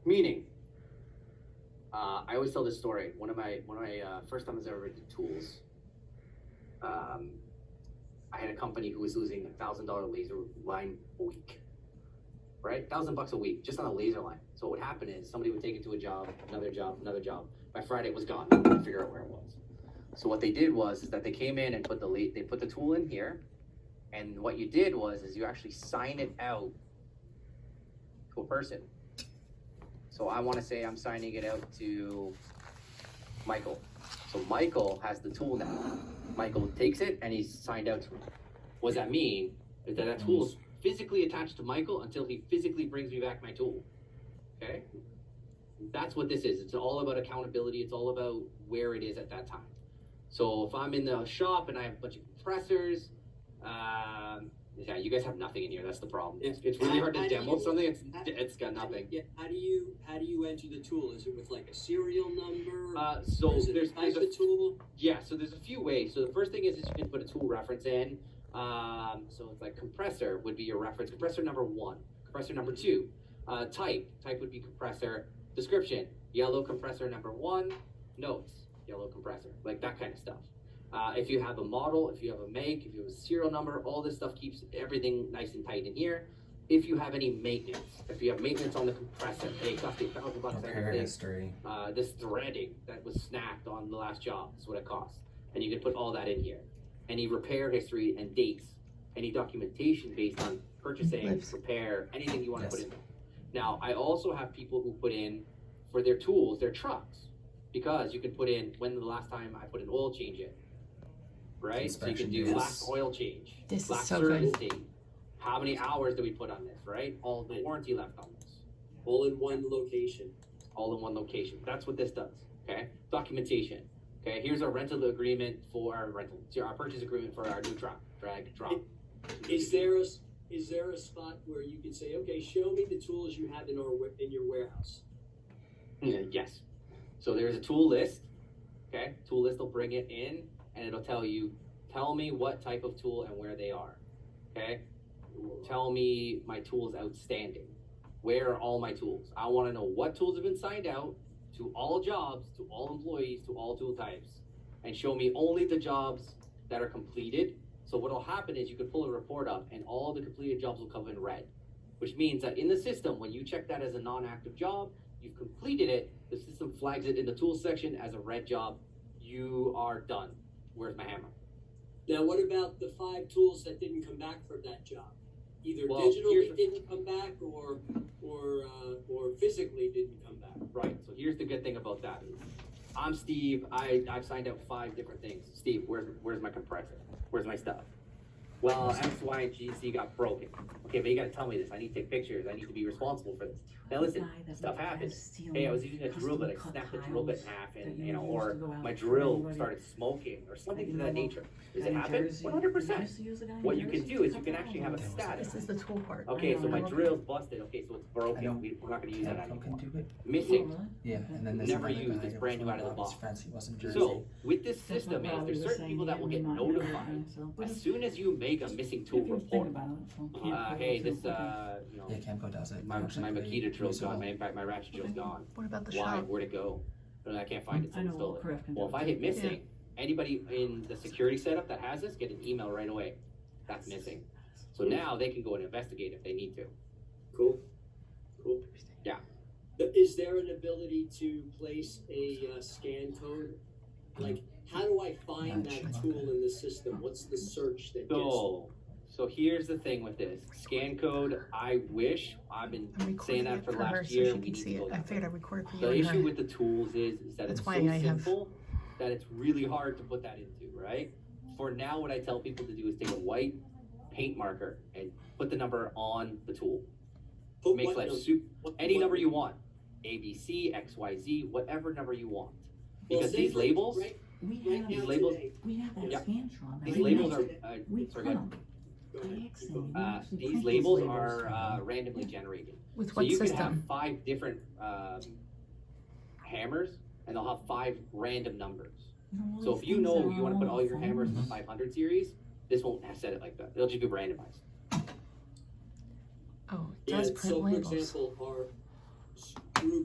Meaning, I always tell this story. One of my first times I ever did tools. I had a company who was losing $1,000 laser line a week. Right, $1,000 a week just on a laser line. So what would happen is somebody would take it to a job, another job, another job. By Friday, it was gone. They couldn't figure out where it was. So what they did is that they came in and put the tool in here, and what you did is you actually sign it out to a person. So I want to say I'm signing it out to Michael. So Michael has the tool now. Michael takes it and he's signed out to me. What does that mean? Is that tool is physically attached to Michael until he physically brings me back my tool. Okay? That's what this is. It's all about accountability. It's all about where it is at that time. So if I'm in the shop and I have a bunch of compressors, yeah, you guys have nothing in here. That's the problem. It's really hard to demo something. It's got nothing. How do you enter the tool? Is it with like a serial number? So there's a tool. Yeah. So there's a few ways. So the first thing is you can put a tool reference in. So it's like compressor would be your reference. Compressor number 1. Compressor number 2. Type would be compressor. Description: yellow compressor number 1. Notes: yellow compressor. Like that kind of stuff. If you have a model, if you have a make, if you have a serial number, all this stuff keeps everything nice and tight in here. If you have any maintenance, if you have maintenance on the compressor, hey, it cost me $1,000. Repair history. This threading that was snapped on the last job is what it costs, and you can put all that in here. Any repair history and dates, any documentation based on purchasing, repair, anything you want to put in there. Now, I also have people who put in for their tools, their trucks, because you can put in when the last time I put an oil change in. Right? So you can do last oil change, This last is so service good. date. How many hours do we put on this, right? All the warranty left on this. All in one location. All in one location. That's what this does, okay? Documentation. Okay, here's our rental agreement for our rental. Our purchase agreement for our new truck, drag, drop. Is there a spot where you could say, okay, show me the tools you have in your warehouse? Yes. So there's a tool list, okay? Tool list will bring it in, and it'll tell me what type of tool and where they are, okay? Tell me my tool's outstanding. Where are all my tools? I want to know what tools have been signed out to all jobs, to all employees, to all tool types, and show me only the jobs that are completed. So what will happen is you can pull a report up, and all the completed jobs will come in red, which means that in the system, when you check that as a non-active job, you've completed it, the system flags it in the tools section as a red job. You are done. Where's my hammer? Now, what about the 5 tools that didn't come back from that job? Either Well, digitally didn't come back or physically didn't come back. Right. So here's the good thing about that. I'm Steve. I've signed out 5 different things. Steve, where's my compressor? Where's my stuff? Well, X, Y, and G, C got broken. Okay, but you gotta tell me this. I need to take pictures. I need to be responsible for this. Now listen, stuff happens. Hey, I was using a drill bit. I snapped the drill bit in half, and or my drill started smoking, or something to that nature. Does it happen? 100%. What you can do is you can actually have a status. This is the tool part. Okay, so my drill's busted. Okay, so it's broken. We're not gonna use that Can anymore. do it. Missing. Yeah, and then there's Never another used, guy it's who brand new was out of the one his box. friends, he was in Jersey. So, with this system there's certain people that will get notified as soon as you make a missing tool report. Hey, this, yeah, Camco does it. my Makita drill's gone, my ratchet drill's gone. What about the Why? shop? Where'd it go? I can't find it, I know someone what stole it. Craft can Well, do. if I hit missing, anybody in the security setup that has this, get an email right away. That's missing. So now they can go and investigate if they need to. Cool. Yeah. Is there an ability to place a scan code? Like, how do I find that tool in the system? What's the search that gets? So here's the thing with this scan code. I wish I've been I'm saying recording that it for for her last so year. she We can need see to go it. I that figured way. I recorded for you The and issue her. with the tools is that That's it's why so I have- simple that it's really hard to put that into, right? For now, what I tell people to do is take a white paint marker and put the number on the tool. Put Makes what life number? super. Any number you want. ABC, XYZ, whatever number you want. Because say these for- labels, right We now have, these labels, today- we have that Yeah. Scantron. these right labels now. are, We sorry, print go ahead. them. Go By ahead. accident. We actually These print labels these are randomly generated. With So what you can system? have 5 different hammers, and they'll have 5 random numbers. all So these if you things know are you want to on put all your the hammers in the phones. 500 series, this won't have set it like that. It'll just be randomized. Oh, it Yeah, does so print for labels. example, our screw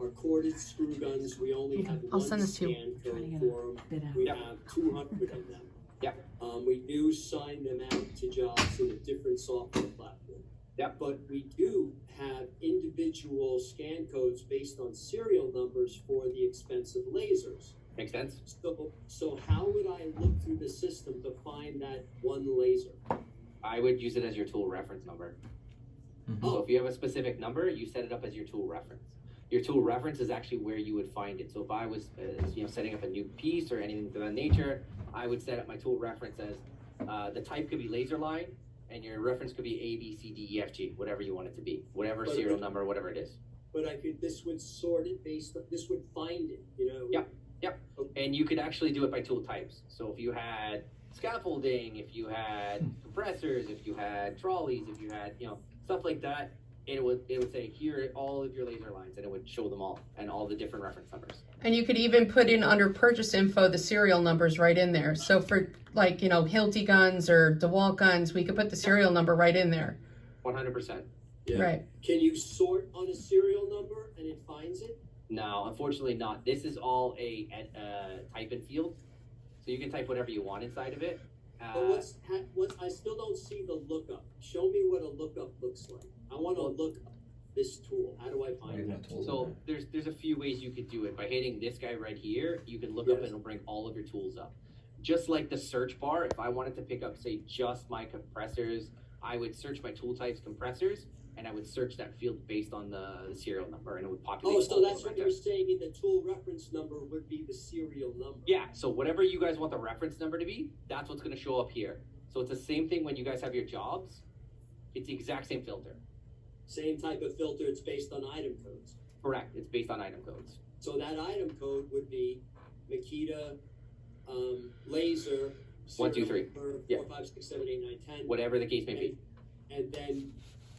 Our corded screw guns, we only have I'll one send this to you. scan Try to code get for them. Bid out. We have 200 of them. Yep. We do sign them out to jobs in a different software platform. Yep. But we do have individual scan codes based on serial numbers for the expensive lasers. Makes sense? So how would I look through the system to find that one laser? I would use it as your tool reference number. Mhm. So if you have a specific number, you set it up as your tool reference. Your tool reference is actually where you would find it. So if I was, setting up a new piece or anything of that nature, I would set up my tool reference as the type could be laser line, and your reference could be A, B, C, D, E, F, G, whatever you want it to be, whatever But serial if- number, whatever it is. But this would sort it this would find it, you know? Yep. And you could actually do it by tool types. So if you had scaffolding, if you had compressors, if you had trolleys, if you had, stuff like that, it would say here are all of your laser lines, and it would show them all and all the different reference numbers. And you could even put in under purchase info the serial numbers right in there. So for like, Hilti guns or DeWalt guns, we could put the serial number right in there. 100%. Yeah. Right. Can you sort on a serial number and it finds it? No, unfortunately not. This is all a type in field, so you can type whatever you want inside of it. But I still don't see the lookup. Show me what a lookup looks like. I want to look up this tool. How do I What find are it? the tools So in there's a few ways you could do it. By hitting this guy right here, you can look up and it'll bring all of your tools up. Just like the search bar, if I wanted to pick up, say, just my compressors, I would search my tool types compressors, and I would search that field based on the serial number, and it would populate. Oh, so all that's of them what right you're saying in the tool reference number would be the serial number. there. Yeah, so whatever you guys want the reference number to be, that's what's going to show up here. So it's the same thing when you guys have your jobs. It's the exact same filter. Same type of filter, it's based on item codes. Correct. It's based on item codes. So that item code would be Makita, laser, 1, 2, 3. number, Yeah. 4, 5, 6, 7, 8, 9, 10. Whatever the case may be. And then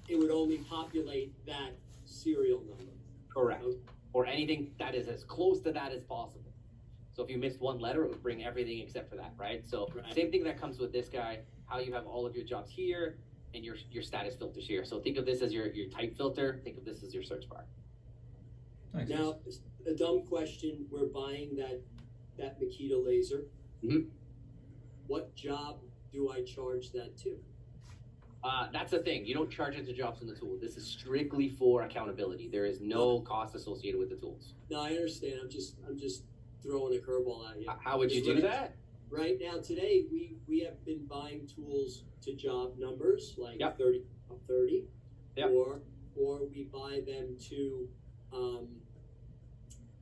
it would only populate that serial number. Correct. Or anything that is as close to that as possible. So if you missed one letter, it would bring everything except for that, right? So Right. same thing that comes with this guy, how you have all of your jobs here and your status filters here. So think of this as your type filter, think of this as your search bar. Nice. Now, a dumb question, we're buying that Makita laser. Mhm. What job do I charge that to? That's the thing. You don't charge it to jobs in the tool. This is strictly for accountability. There is no cost associated with the tools. No, I understand, I'm just throwing a curveball at you. How would you do that? Right now, today, we have been buying tools to job numbers, like Yep. 30, Yep. or we buy them to,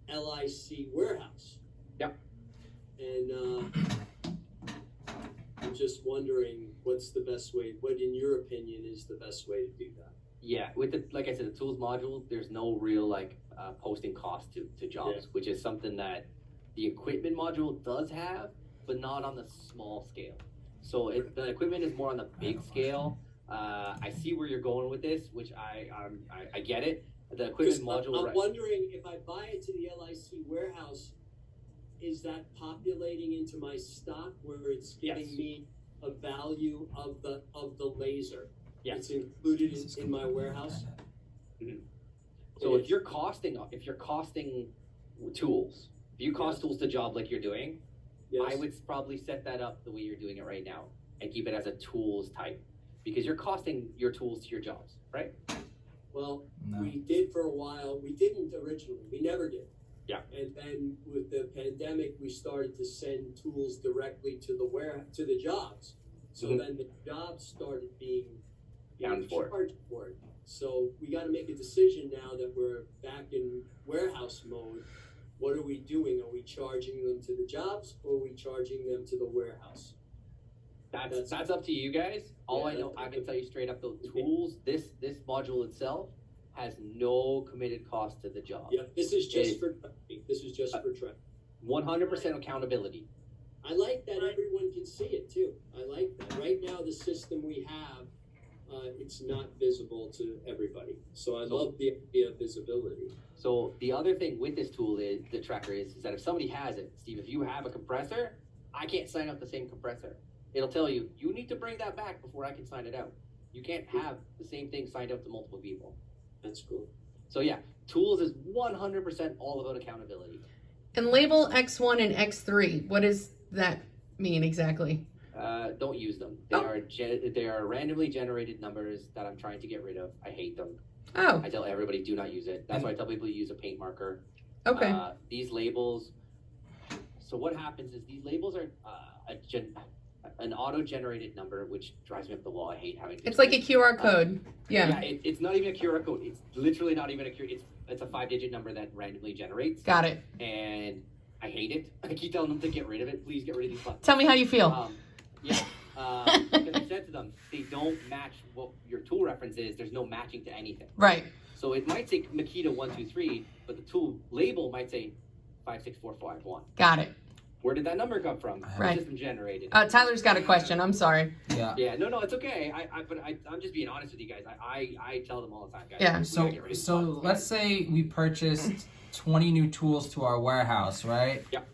LIC warehouse. Yep. And, I'm just wondering, what's the best way, what in your opinion is the best way to do that? Yeah, with like I said, the tools module, there's no real posting cost to jobs, Yeah. which is something that the equipment module does have, but not on the small scale. So the equipment is more on the big scale. I see where you're going with this, which I get it. The equipment module, I'm right? wondering if I buy it to the LIC warehouse, is that populating into my stock where it's giving Yes. me a value of the laser? Yes. It's included This is in my completely warehouse? random. So if you're costing tools, if you cost tools to job like you're doing, Yes. I would probably set that up the way you're doing it right now and keep it as a tools type, because you're costing your tools to your jobs, right? Well, No. we did for a while. We didn't originally. We never did. Yeah. And then with the pandemic, we started to send tools directly to the jobs. So Mhm. then the jobs started being Accounted for. charged for it. So we got to make a decision now that we're back in warehouse mode. What are we doing? Are we charging them to the jobs, or are we charging them to the warehouse? That's up to you guys. All I know, I can tell you straight up, the tools, this module itself has no committed cost to the job. Yeah, this is just for tracking. This is just for tracking. 100% accountability. I like that everyone can see it too. I like that. Right now, the system we have, it's not visible to everybody. So I love the idea of visibility. So the other thing with this tool is the tracker is that if somebody has it, Steve, if you have a compressor, I can't sign up the same compressor. It'll tell you, you need to bring that back before I can sign it out. You can't have the same thing signed up to multiple people. That's cool. So yeah, tools is 100% all about accountability. And label X1 and X3, what does that mean exactly? Don't use them. Oh. They are randomly generated numbers that I'm trying to get rid of. I hate them. Oh, I tell everybody do not use it. That's why I tell people to use a paint marker. okay. These labels. So what happens is these labels are an auto-generated number, which drives me up the wall. I hate having to. It's like a QR code. Yeah, It's not even a QR code. It's literally not even a QR. It's a 5-digit number that randomly generates, got it. and I hate it. I keep telling them to get rid of it. Please get rid of these buttons. Tell me how you feel. Yeah. Because I said to them, they don't match what your tool reference is. There's no matching to anything. Right. So it might say Makita 123, but the tool label might say 56451. Got it. Where did that number come from? Right. System generated. Tyler's got a question. I'm sorry. Yeah. Yeah, no, it's okay. I'm just being honest with you guys. I tell them all the time, guys. Yeah. we gotta get rid of these So buttons. let's say we purchased 20 new tools to our warehouse, right? Yep.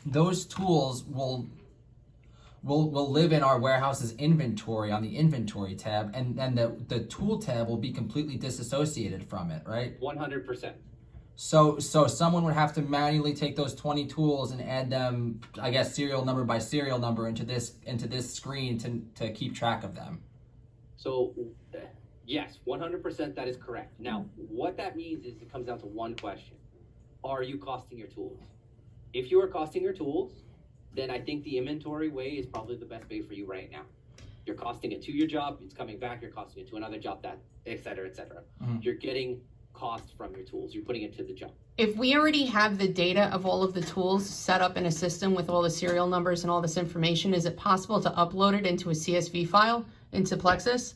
Those tools will live in our warehouse's inventory on the inventory tab, and the tool tab will be completely disassociated from it, right? 100%. So someone would have to manually take those 20 tools and add them, I guess, serial number by serial number into this screen to keep track of them. So, yes, 100% that is correct. Now, what that means is it comes down to one question. Are you costing your tools? If you are costing your tools, then I think the inventory way is probably the best way for you right now. You're costing it to your job, it's coming back, you're costing it to another job, that, et cetera, et cetera. Mhm. You're getting cost from your tools, you're putting it to the job. If we already have the data of all of the tools set up in a system with all the serial numbers and all this information, is it possible to upload it into a CSV file into Plexus?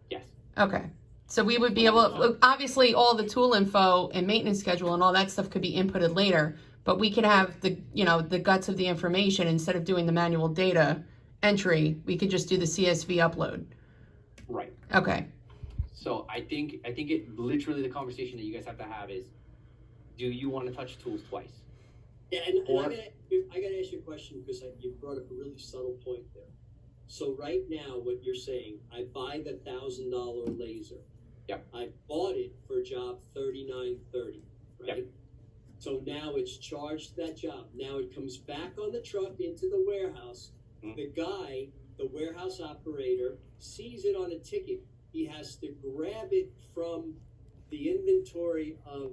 Yes. Okay. So we would be able to, obviously all the tool info and maintenance schedule and all that stuff could be inputted later, but we could have the guts of the information instead of doing the manual data entry, we could just do the CSV upload. Right. Okay. So I think it literally the conversation that you guys have to have is, do you want to touch tools twice? Yeah, and Or- I gotta ask you a question because you brought up a really subtle point there. So right now, what you're saying, I buy the $1,000 laser. Yep. I bought it for job 3930, right? Yep. So now it's charged that job. Now it comes back on the truck into the warehouse. Mhm. The guy, the warehouse operator, sees it on a ticket. He has to grab it from the inventory of